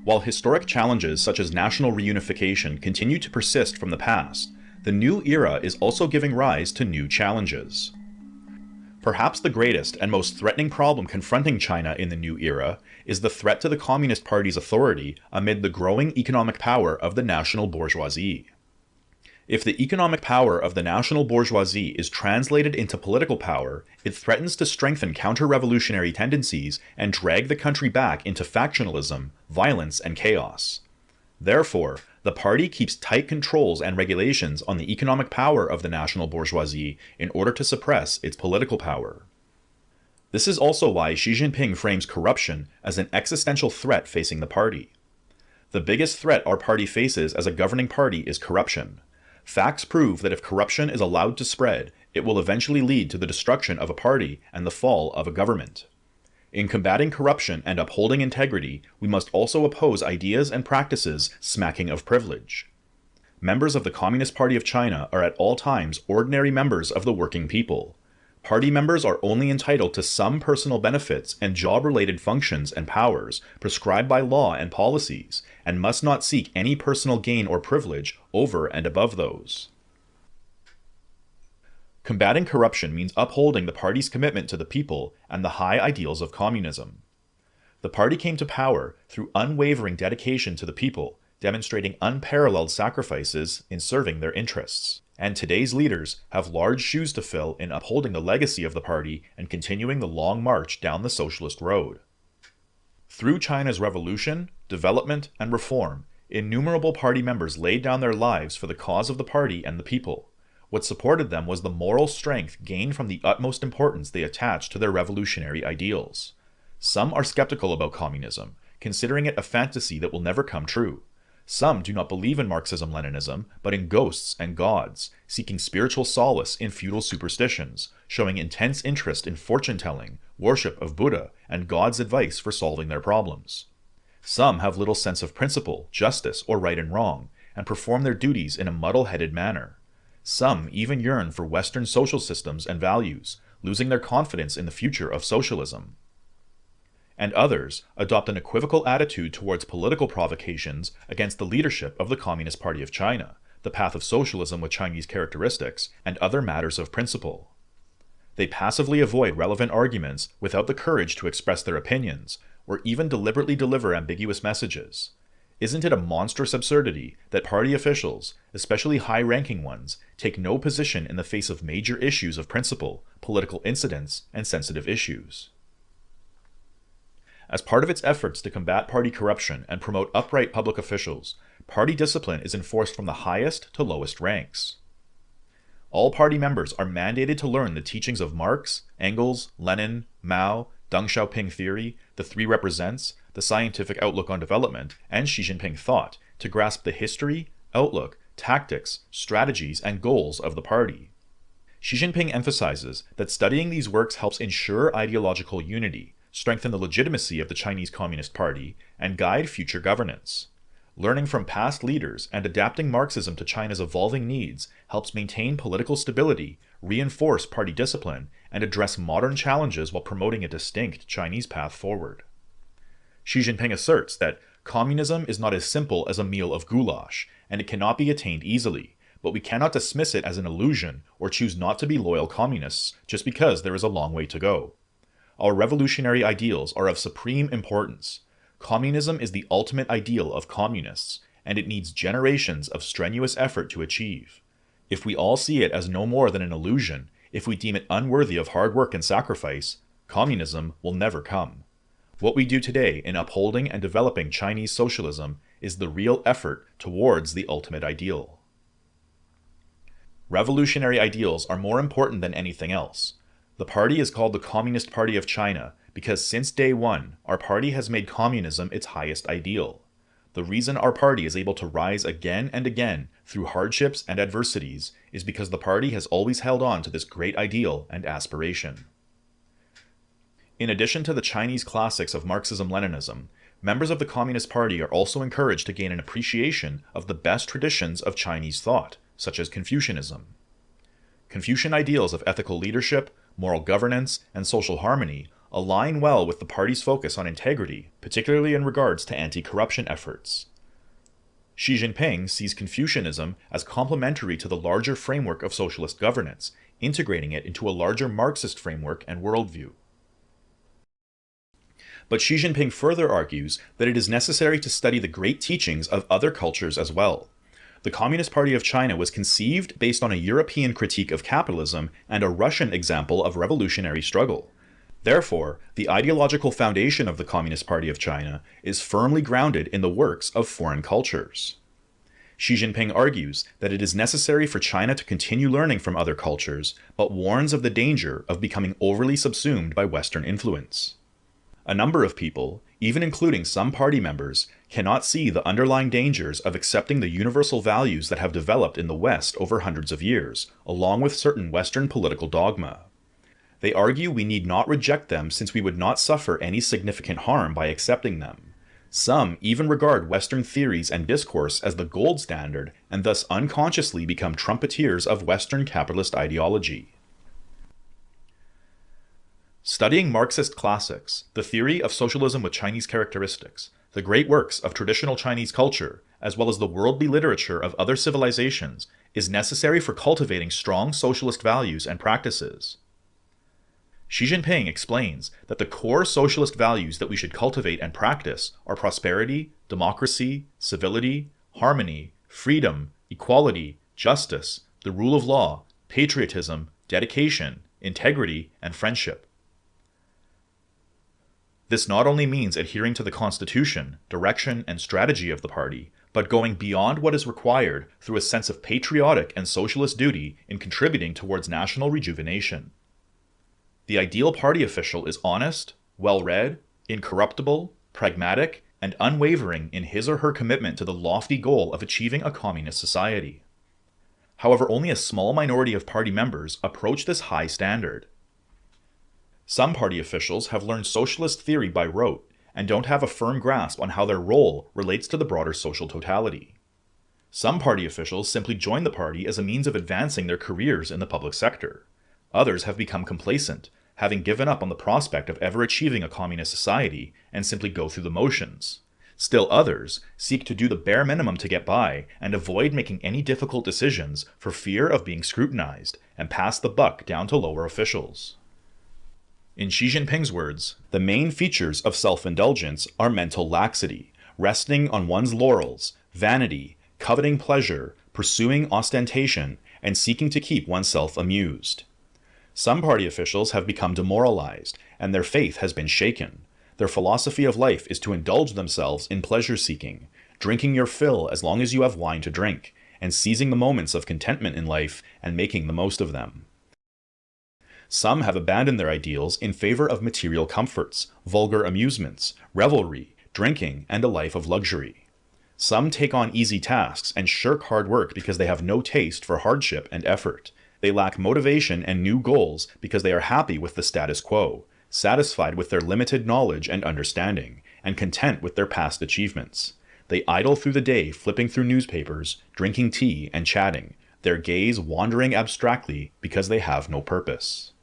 While historic challenges such as national reunification continue to persist from the past, the new era is also giving rise to new challenges. Perhaps the greatest and most threatening problem confronting China in the new era is the threat to the Communist Party's authority amid the growing economic power of the national bourgeoisie. If the economic power of the national bourgeoisie is translated into political power, it threatens to strengthen counter-revolutionary tendencies and drag the country back into factionalism, violence, and chaos. Therefore, the party keeps tight controls and regulations on the economic power of the national bourgeoisie in order to suppress its political power. This is also why Xi Jinping frames corruption as an existential threat facing the party. The biggest threat our party faces as a governing party is corruption. Facts prove that if corruption is allowed to spread, it will eventually lead to the destruction of a party and the fall of a government. In combating corruption and upholding integrity, we must also oppose ideas and practices smacking of privilege. Members of the Communist Party of China are at all times ordinary members of the working people. Party members are only entitled to some personal benefits and job-related functions and powers prescribed by law and policies, and must not seek any personal gain or privilege over and above those. Combating corruption means upholding the party's commitment to the people and the high ideals of communism. The party came to power through unwavering dedication to the people, demonstrating unparalleled sacrifices in serving their interests. And today's leaders have large shoes to fill in upholding the legacy of the party and continuing the long march down the socialist road. Through China's revolution, development, and reform, innumerable party members laid down their lives for the cause of the party and the people. What supported them was the moral strength gained from the utmost importance they attached to their revolutionary ideals. Some are skeptical about communism, considering it a fantasy that will never come true. Some do not believe in Marxism-Leninism, but in ghosts and gods, seeking spiritual solace in feudal superstitions, showing intense interest in fortune-telling, worship of Buddha, and God's advice for solving their problems. Some have little sense of principle, justice, or right and wrong, and perform their duties in a muddle-headed manner. Some even yearn for Western social systems and values, losing their confidence in the future of socialism. And others adopt an equivocal attitude towards political provocations against the leadership of the Communist Party of China, the path of socialism with Chinese characteristics, and other matters of principle. They passively avoid relevant arguments without the courage to express their opinions, or even deliberately deliver ambiguous messages. Isn't it a monstrous absurdity that party officials, especially high-ranking ones, take no position in the face of major issues of principle, political incidents, and sensitive issues? As part of its efforts to combat party corruption and promote upright public officials, party discipline is enforced from the highest to lowest ranks. All party members are mandated to learn the teachings of Marx, Engels, Lenin, Mao, Deng Xiaoping theory, the Three Represents, the scientific outlook on development, and Xi Jinping thought to grasp the history, outlook, tactics, strategies, and goals of the party. Xi Jinping emphasizes that studying these works helps ensure ideological unity, strengthen the legitimacy of the Chinese Communist Party, and guide future governance. Learning from past leaders and adapting Marxism to China's evolving needs helps maintain political stability, reinforce party discipline, and address modern challenges while promoting a distinct Chinese path forward. Xi Jinping asserts that communism is not as simple as a meal of goulash, and it cannot be attained easily, but we cannot dismiss it as an illusion or choose not to be loyal communists just because there is a long way to go. Our revolutionary ideals are of supreme importance. Communism is the ultimate ideal of communists, and it needs generations of strenuous effort to achieve. If we all see it as no more than an illusion, if we deem it unworthy of hard work and sacrifice, communism will never come. What we do today in upholding and developing Chinese socialism is the real effort towards the ultimate ideal. Revolutionary ideals are more important than anything else. The party is called the Communist Party of China because since day one, our party has made communism its highest ideal. The reason our party is able to rise again and again through hardships and adversities is because the party has always held on to this great ideal and aspiration. In addition to the Chinese classics of Marxism-Leninism, members of the Communist Party are also encouraged to gain an appreciation of the best traditions of Chinese thought, such as Confucianism. Confucian ideals of ethical leadership, moral governance, and social harmony align well with the party's focus on integrity, particularly in regards to anti-corruption efforts. Xi Jinping sees Confucianism as complementary to the larger framework of socialist governance, integrating it into a larger Marxist framework and worldview. But Xi Jinping further argues that it is necessary to study the great teachings of other cultures as well. The Communist Party of China was conceived based on a European critique of capitalism and a Russian example of revolutionary struggle. Therefore, the ideological foundation of the Communist Party of China is firmly grounded in the works of foreign cultures. Xi Jinping argues that it is necessary for China to continue learning from other cultures, but warns of the danger of becoming overly subsumed by Western influence. A number of people, even including some party members, cannot see the underlying dangers of accepting the universal values that have developed in the West over hundreds of years, along with certain Western political dogma. They argue we need not reject them since we would not suffer any significant harm by accepting them. Some even regard Western theories and discourse as the gold standard and thus unconsciously become trumpeters of Western capitalist ideology. Studying Marxist classics, the theory of socialism with Chinese characteristics, the great works of traditional Chinese culture, as well as the worldly literature of other civilizations, is necessary for cultivating strong socialist values and practices. Xi Jinping explains that the core socialist values that we should cultivate and practice are prosperity, democracy, civility, harmony, freedom, equality, justice, the rule of law, patriotism, dedication, integrity, and friendship. This not only means adhering to the constitution, direction, and strategy of the party, but going beyond what is required through a sense of patriotic and socialist duty in contributing towards national rejuvenation. The ideal party official is honest, well-read, incorruptible, pragmatic, and unwavering in his or her commitment to the lofty goal of achieving a communist society. However, only a small minority of party members approach this high standard. Some party officials have learned socialist theory by rote and don't have a firm grasp on how their role relates to the broader social totality. Some party officials simply join the party as a means of advancing their careers in the public sector. Others have become complacent, having given up on the prospect of ever achieving a communist society and simply go through the motions. Still others seek to do the bare minimum to get by and avoid making any difficult decisions for fear of being scrutinized and pass the buck down to lower officials. In Xi Jinping's words, the main features of self-indulgence are mental laxity, resting on one's laurels, vanity, coveting pleasure, pursuing ostentation, and seeking to keep oneself amused. Some party officials have become demoralized, and their faith has been shaken. Their philosophy of life is to indulge themselves in pleasure-seeking, drinking your fill as long as you have wine to drink, and seizing the moments of contentment in life and making the most of them. Some have abandoned their ideals in favor of material comforts, vulgar amusements, revelry, drinking, and a life of luxury. Some take on easy tasks and shirk hard work because they have no taste for hardship and effort. They lack motivation and new goals because they are happy with the status quo, satisfied with their limited knowledge and understanding, and content with their past achievements. They idle through the day flipping through newspapers, drinking tea, and chatting, their gaze wandering abstractly because they have no purpose.